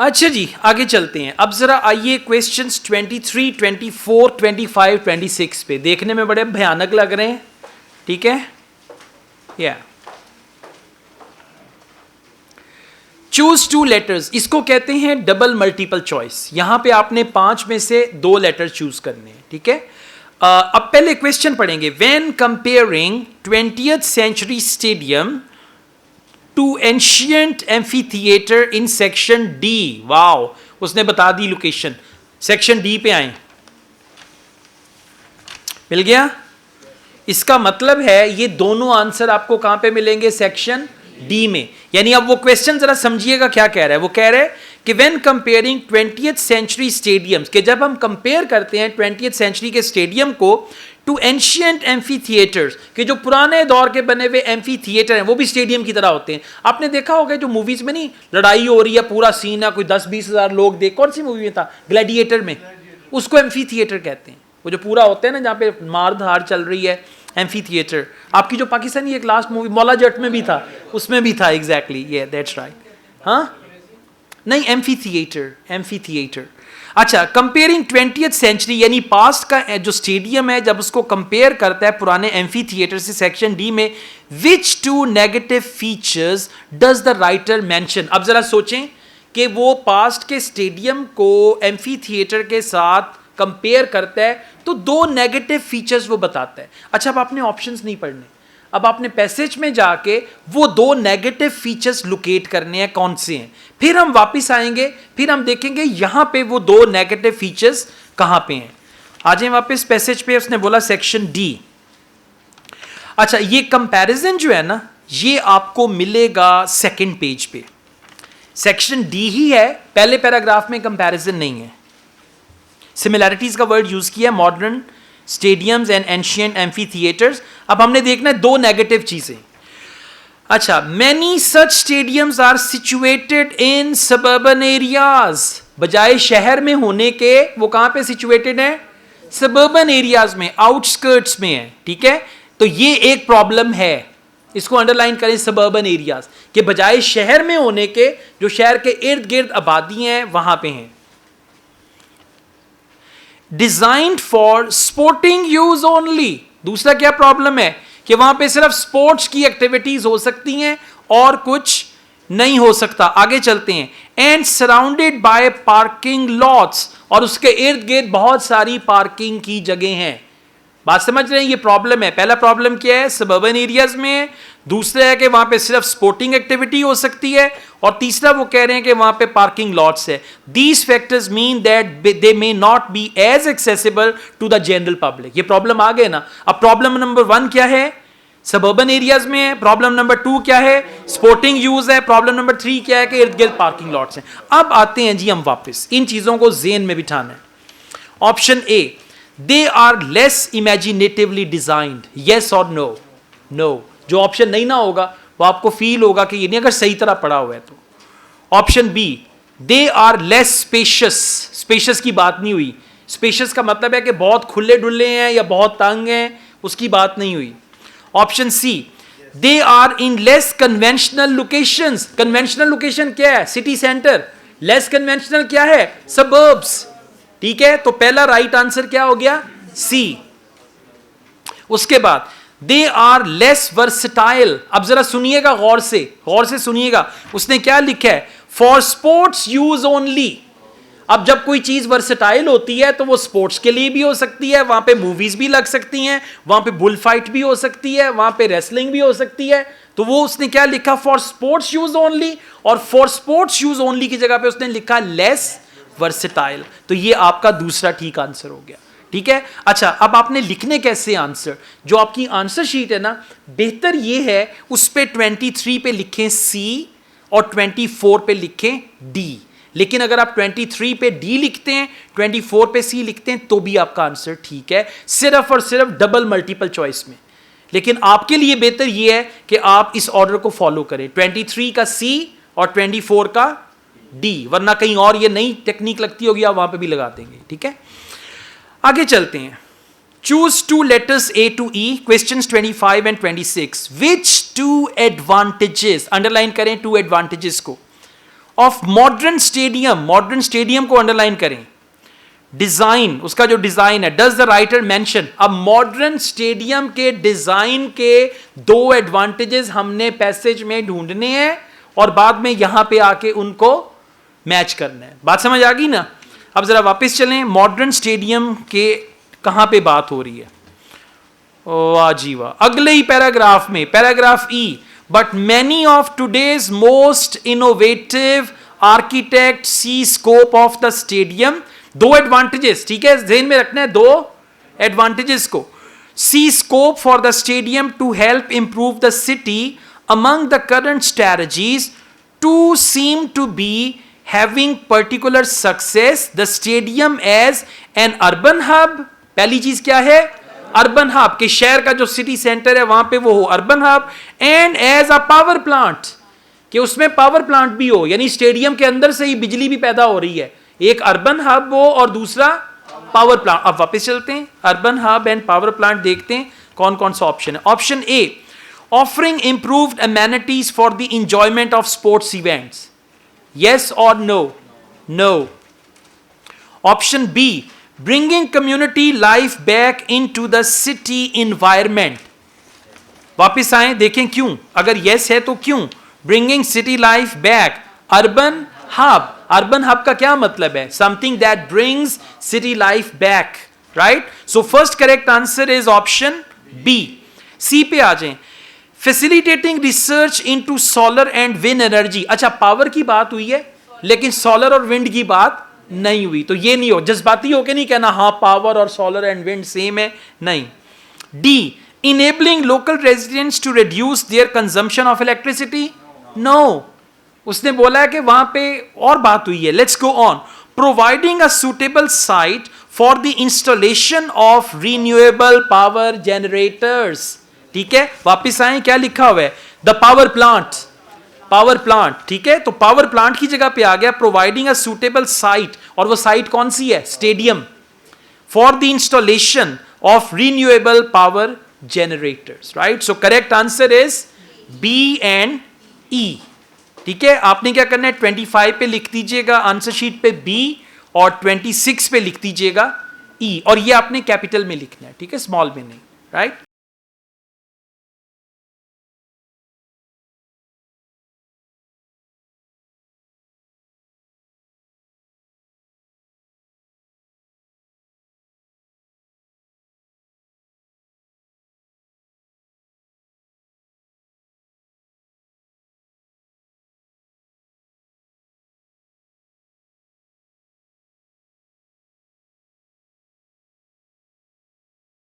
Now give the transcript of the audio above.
अच्छा जी, आगे चलते हैं। अब जरा आइए क्वेश्चंस 23, 24, 25, 26 पे। देखने में बड़े भयानक लग रहे हैं, ठीक है। या चूज 2 लेटर्स, इसको कहते हैं डबल मल्टीपल चॉइस। यहां पे आपने 5 में से 2 लेटर चूज करने हैं, ठीक है। अब पहले क्वेश्चन पढ़ेंगे। When comparing 20th century stadium to ancient amphitheatre in section D, wow, उसने बता दी लोकेशन। सेक्शन डी पे आए, मिल गया। इसका मतलब है ये दोनों आंसर आपको कहां पे मिलेंगे? सेक्शन डी में। यानी अब वो क्वेश्चन जरा समझिएगा क्या कह रहा है। वो कह रहे हैं कि when comparing 20th century stadiums, के जब हम कंपेयर करते हैं 20th सेंचुरी के स्टेडियम को टू एंशियंट एम्फी थिएटर्स, के जो पुराने दौर के बने हुए एम्फी थिएटर हैं वो भी स्टेडियम की तरह होते हैं। आपने देखा होगा जो मूवीज में नहीं लड़ाई हो रही है, पूरा सीन है, कोई 10-20 हजार लोग देख, कौन सी मूवी में था? ग्लैडिएटर में, उसको एम्फी थिएटर कहते हैं। वो जो पूरा होता है ना जहाँ पे मार धार चल रही है, एम्फी थिएटर। आपकी जो पाकिस्तानी एक लास्ट मूवी मौला जट में भी था, उसमें भी था एग्जैक्टली, ये दैट्स राइट। हाँ नहीं, एम्फी थिएटर, एम्फी थिएटर। अच्छा, कंपेयरिंग 20th सेंचुरी यानी पास्ट का जो स्टेडियम है, जब उसको कंपेयर करता है पुराने एम्फी थिएटर से सेक्शन डी में, विच 2 negative features does the writer mention. अब जरा सोचें कि वो पास्ट के स्टेडियम को एम्फी थिएटर के साथ कंपेयर करता है तो 2 नेगेटिव फीचर्स वो बताता है। अच्छा, अब आपने ऑप्शंस नहीं पढ़ने, अब आपने पैसेज में जाके वो 2 नेगेटिव फीचर्स लोकेट करने हैं, कौन से हैं। फिर हम वापस आएंगे, फिर हम देखेंगे यहां पे वो 2 नेगेटिव फीचर्स कहां पे हैं। आ जाए वापस पैसेज पे। उसने बोला सेक्शन डी। अच्छा, ये कंपैरिजन जो है ना, ये आपको मिलेगा सेकंड पेज पे। सेक्शन डी ही है, पहले पैराग्राफ में कंपैरिजन नहीं है। सिमिलैरिटीज का वर्ड यूज किया, modern stadiums and ancient amphitheatres. अब हमने देखना है 2 नेगेटिव चीजें। अच्छा, many such stadiums are situated in suburban areas, बजाय शहर में होने के वो कहां पे सिचुएटेड है? सबर्बन एरियाज में, आउटस्कर्ट्स में है, ठीक है। तो ये एक प्रॉब्लम है, इसको अंडरलाइन करें, सबर्बन एरियाज के बजाय शहर में होने के, जो शहर के इर्द गिर्द आबादी हैं वहां पे हैं। Designed for sporting use only, दूसरा क्या प्रॉब्लम है कि वहां पे सिर्फ स्पोर्ट्स की एक्टिविटीज हो सकती हैं और कुछ नहीं हो सकता। आगे चलते हैं। And surrounded by parking lots, और उसके इर्द गिर्द बहुत सारी पार्किंग की जगह हैं। बात समझ रहे हैं? ये प्रॉब्लम है। पहला प्रॉब्लम क्या है? सबर्बन एरियाज में है। दूसरा है कि वहां पे सिर्फ स्पोर्टिंग एक्टिविटी हो सकती है, और तीसरा वो कह रहे हैं कि वहां पे पार्किंग लॉट्स है। These factors mean that they may not be as accessible to the general public. ये प्रॉब्लम आ गए ना। अब प्रॉब्लम नंबर 1 क्या है? सबर्बन एरियाज में है। प्रॉब्लम नंबर 2 क्या है? स्पोर्टिंग यूज है। प्रॉब्लम नंबर 3 क्या है? कि इर्द गिर्द पार्किंग लॉट्स हैं। अब आते हैं जी हम वापस, इन चीजों को ज़हन में बिठाना है। Option A, they are less imaginatively designed, yes और नो? नो। जो ऑप्शन नहीं ना होगा वो आपको फील होगा कि ये नहीं, अगर सही तरह पढ़ा हुआ है तो। Option B, they are less spacious, spacious की बात नहीं हुई। स्पेशियस का मतलब है कि बहुत खुले डुल्ले हैं या बहुत तंग हैं, उसकी बात नहीं हुई। Option C, they are in less conventional locations. Conventional location क्या है? City centre. लेस कन्वेंशनल क्या है? सबर्ब्स, ठीक है। तो पहला राइट आंसर क्या हो गया? सी। उसके बाद दे आर लेस वर्सटाइल। अब जरा सुनिएगा गौर से सुनिएगा। उसने क्या लिखा है? For sports use only. अब जब कोई चीज वर्सटाइल होती है तो वो स्पोर्ट्स के लिए भी हो सकती है, वहां पे मूवीज भी लग सकती हैं, वहां पे बुल फाइट भी हो सकती है, वहां पे रेसलिंग भी हो सकती है। तो वो उसने क्या लिखा? For sports use only. और फॉर स्पोर्ट्स यूज ओनली की जगह पे उसने लिखा लेस वर्सेटाइल। तो ये आपका दूसरा ठीक आंसर हो गया, ठीक है। अच्छा, अब आपने लिखने कैसे आंसर? जो आपकी आंसर शीट है ना, बेहतर ये है उस पे 23 पे लिखें सी और 24 पे लिखें डी। लेकिन अगर आप 23 पे डी लिखते हैं, 24 पे सी लिखते हैं, तो भी आपका आंसर ठीक है, सिर्फ और सिर्फ डबल मल्टीपल चॉइस में। लेकिन आपके लिए बेहतर ये है कि आप इस ऑर्डर को फॉलो करें, 23 का सी और 24 का डी, वरना कहीं और ये नई टेक्निक लगती होगी, आप वहां पे भी लगा देंगे, ठीक है। आगे चलते हैं। Choose 2 letters A to E, questions 25 and 26। Which 2 advantages, underline करें 2 एडवांटेजेस को, ऑफ मॉडर्न स्टेडियम को अंडरलाइन करें, डिजाइन, उसका जो डिजाइन है, डज द राइटर मेंशन। अब मॉडर्न स्टेडियम के डिजाइन के दो एडवांटेजेस हमने पैसेज में ढूंढने हैं और बाद में यहां पे आके उनको मैच करना है। बात समझ आ गई ना? अब जरा वापस चलें, मॉडर्न स्टेडियम के कहां पे बात हो रही है? वाह जी वाह, अगले ही पैराग्राफ में, paragraph E, but many of today's most innovative architect see scope of the stadium. दो एडवांटेजेस, ठीक है, ध्यान में रखना है दो एडवांटेजेस को। See scope for the stadium to help improve the city among the current strategies to seem to be having particular success the stadium as an urban hub. पहली चीज क्या है? अर्बन हब, के शहर का जो सिटी सेंटर है वहां पे वो हो urban hub, and as a power plant, कि उसमें पावर प्लांट भी हो, यानी स्टेडियम के अंदर से ही बिजली भी पैदा हो रही है। एक अर्बन हब हो और दूसरा पावर प्लांट। अब वापस चलते हैं, urban hub and power plant देखते हैं कौन कौन सा ऑप्शन है। Option A, offering improved amenities for the enjoyment of sports events, yes or no? No. Option B, bringing community life back into the city environment. वापिस आए, देखें क्यों, अगर yes है तो क्यों? Bringing city life back, urban hub. Urban hub का क्या मतलब है? Something that brings city life back, right? So first correct answer is option B. C पे आ जाएं, facilitating research into solar and wind energy. अच्छा, पावर की बात हुई है लेकिन सोलर और विंड की बात नहीं हुई, तो ये नहीं हो, जज्बाती होके नहीं कहना हाँ पावर और सोलर एंड विंड सेम है, नहीं। D, enabling local residents to reduce their consumption of electricity, no, उसने बोला है कि वहां पे और बात हुई है। Let's go on, providing a suitable site for the installation of renewable power generators. ठीक है, वापिस आए, क्या लिखा हुआ है? The power plant, power plant, ठीक है, तो पावर प्लांट की जगह पे आ गया प्रोवाइडिंग अ सूटेबल साइट, और वो साइट कौन सी है? Stadium, for the installation of renewable power generators, right? So correct answer is B and E. ठीक है, आपने क्या करना है, 25 पे लिख दीजिएगा आंसर शीट पे बी और 26 पे लिख दीजिएगा ई, और ये आपने कैपिटल में लिखना है, ठीक है, स्मॉल में नहीं, राइट?